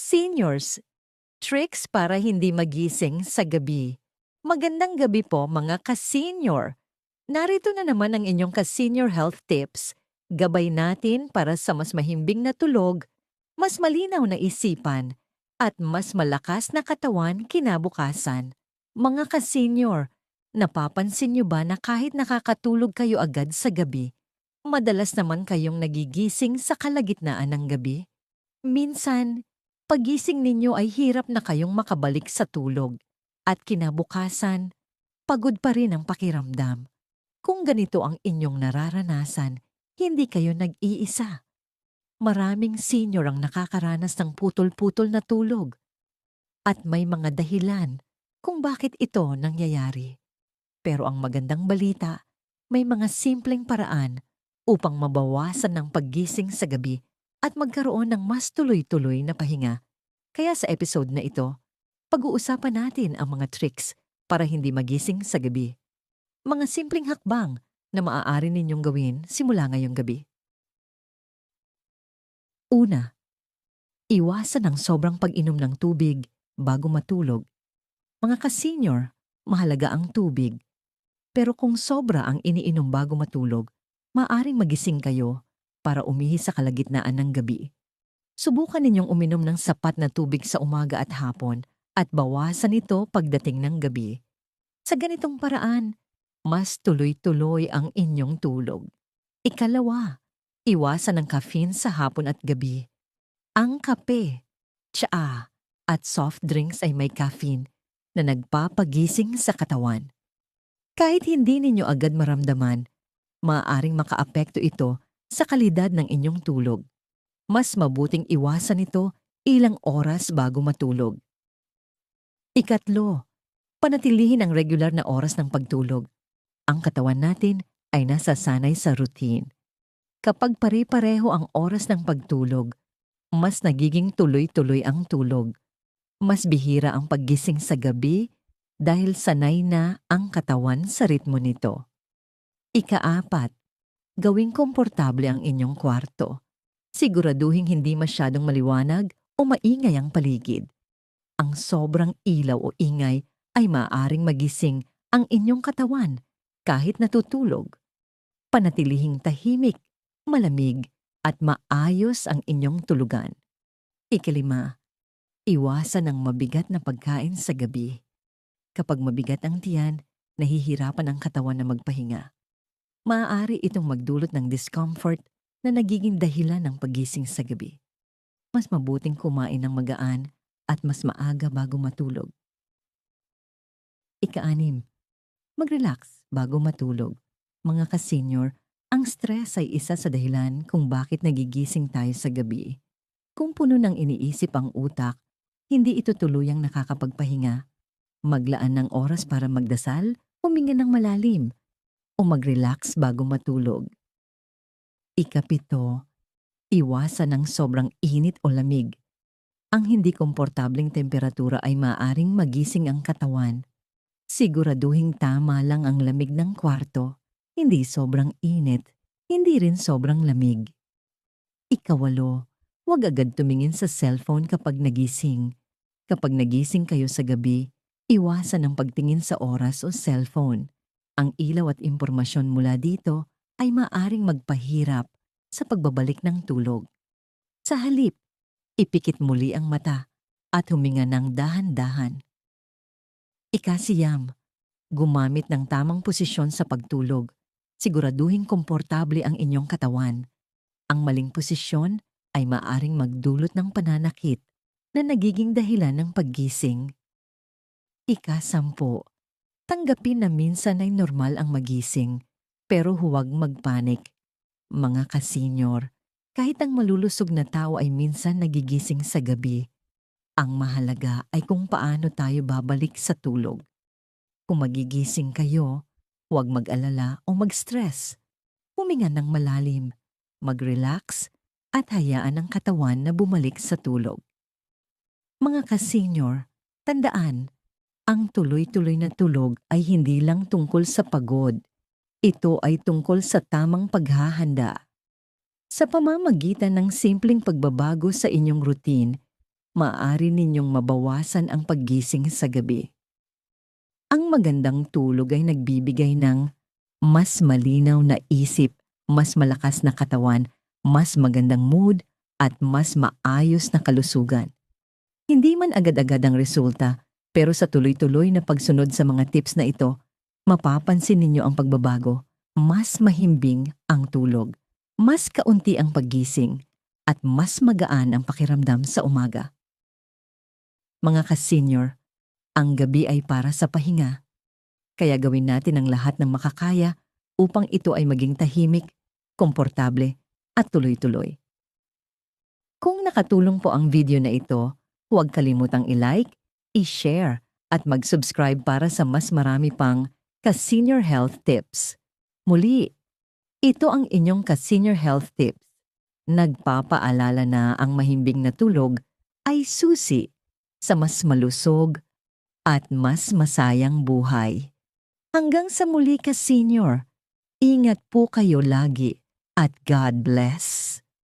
Seniors, tricks para hindi magising sa gabi. Magandang gabi po mga ka-senior. Narito na naman ang inyong ka-senior health tips. Gabay natin para sa mas mahimbing na tulog, mas malinaw na isipan, at mas malakas na katawan kinabukasan. Mga ka-senior, napapansin niyo ba na kahit nakakatulog kayo agad sa gabi, madalas naman kayong nagigising sa kalagitnaan ng gabi? Minsan, pagising ninyo ay hirap na kayong makabalik sa tulog at kinabukasan, pagod pa rin ang pakiramdam. Kung ganito ang inyong nararanasan, hindi kayo nag-iisa. Maraming senior ang nakakaranas ng putol-putol na tulog at may mga dahilan kung bakit ito nangyayari. Pero ang magandang balita, may mga simpleng paraan upang mabawasan ng paggising sa gabi at magkaroon ng mas tuloy-tuloy na pahinga. Kaya sa episode na ito, pag-uusapan natin ang mga tricks para hindi magising sa gabi. Mga simpleng hakbang na maaari ninyong gawin simula ngayong gabi. Una, iwasan ang sobrang pag-inom ng tubig bago matulog. Mga ka-senior, mahalaga ang tubig. Pero kung sobra ang iniinom bago matulog, maaring magising kayo para umihi sa kalagitnaan ng gabi. Subukan ninyong uminom ng sapat na tubig sa umaga at hapon at bawasan ito pagdating ng gabi. Sa ganitong paraan, mas tuloy-tuloy ang inyong tulog. Ikalawa, iwasan ang caffeine sa hapon at gabi. Ang kape, tsaa, at soft drinks ay may caffeine na nagpapagising sa katawan. Kahit hindi ninyo agad maramdaman, maaaring makaapekto ito sa kalidad ng inyong tulog. Mas mabuting iwasan ito ilang oras bago matulog. Ikatlo, panatilihin ang regular na oras ng pagtulog. Ang katawan natin ay nasasanay sa routine. Kapag pare-pareho ang oras ng pagtulog, mas nagiging tuloy-tuloy ang tulog. Mas bihira ang paggising sa gabi dahil sanay na ang katawan sa ritmo nito. Ikaapat, gawing komportable ang inyong kwarto. Siguraduhin hindi masyadong maliwanag o maingay ang paligid. Ang sobrang ilaw o ingay ay maaaring magising ang inyong katawan kahit natutulog. Panatilihing tahimik, malamig, at maayos ang inyong tulugan. Ikalima, iwasan ang mabigat na pagkain sa gabi. Kapag mabigat ang tiyan, nahihirapan ang katawan na magpahinga. Maaari itong magdulot ng discomfort na nagiging dahilan ng pagising sa gabi. Mas mabuting kumain ng magaan at mas maaga bago matulog. Ika-6, mag-relax bago matulog. Mga ka-senior, ang stress ay isa sa dahilan kung bakit nagigising tayo sa gabi. Kung puno ng iniisip ang utak, hindi ito tuluyang nakakapagpahinga. Maglaan ng oras para magdasal, huminga ng malalim, o mag-relax bago matulog. Ika-7, iwasan ang sobrang init o lamig. Ang hindi komportableng temperatura ay maaaring magising ang katawan. Siguraduhing tama lang ang lamig ng kwarto, hindi sobrang init, hindi rin sobrang lamig. Ika-8, huwag agad tumingin sa cellphone kapag nagising. Kapag nagising kayo sa gabi, iwasan ang pagtingin sa oras o cellphone. Ang ilaw at impormasyon mula dito ay maaring magpahirap sa pagbabalik ng tulog. Sa halip, ipikit muli ang mata at huminga ng dahan-dahan. Ika-9, gumamit ng tamang posisyon sa pagtulog. Siguraduhin komportable ang inyong katawan. Ang maling posisyon ay maaring magdulot ng pananakit na nagiging dahilan ng paggising. Ika-10, tanggapin na minsan ay normal ang magising, pero huwag magpanik. Mga ka-senior, kahit ang malulusog na tao ay minsan nagigising sa gabi, ang mahalaga ay kung paano tayo babalik sa tulog. Kung magigising kayo, huwag mag-alala o mag-stress. Huminga ng malalim, mag-relax, at hayaan ang katawan na bumalik sa tulog. Mga ka-senior, tandaan, ang tuloy-tuloy na tulog ay hindi lang tungkol sa pagod. Ito ay tungkol sa tamang paghahanda. Sa pamamagitan ng simpleng pagbabago sa inyong routine, maaari ninyong mabawasan ang paggising sa gabi. Ang magandang tulog ay nagbibigay ng mas malinaw na isip, mas malakas na katawan, mas magandang mood, at mas maayos na kalusugan. Hindi man agad-agad ang resulta, pero sa tuloy-tuloy na pagsunod sa mga tips na ito, mapapansin ninyo ang pagbabago. Mas mahimbing ang tulog, mas kaunti ang paggising, at mas magaan ang pakiramdam sa umaga. Mga ka-senior, ang gabi ay para sa pahinga. Kaya gawin natin ang lahat ng makakaya upang ito ay maging tahimik, komportable, at tuloy-tuloy. Kung nakatulong po ang video na ito, huwag kalimutang i-like, i-share, at mag-subscribe para sa mas marami pang ka-senior health tips. Muli, ito ang inyong ka-senior health tips. Nagpapaalala na ang mahimbing na tulog ay susi sa mas malusog at mas masayang buhay. Hanggang sa muli ka-senior, ingat po kayo lagi at God bless.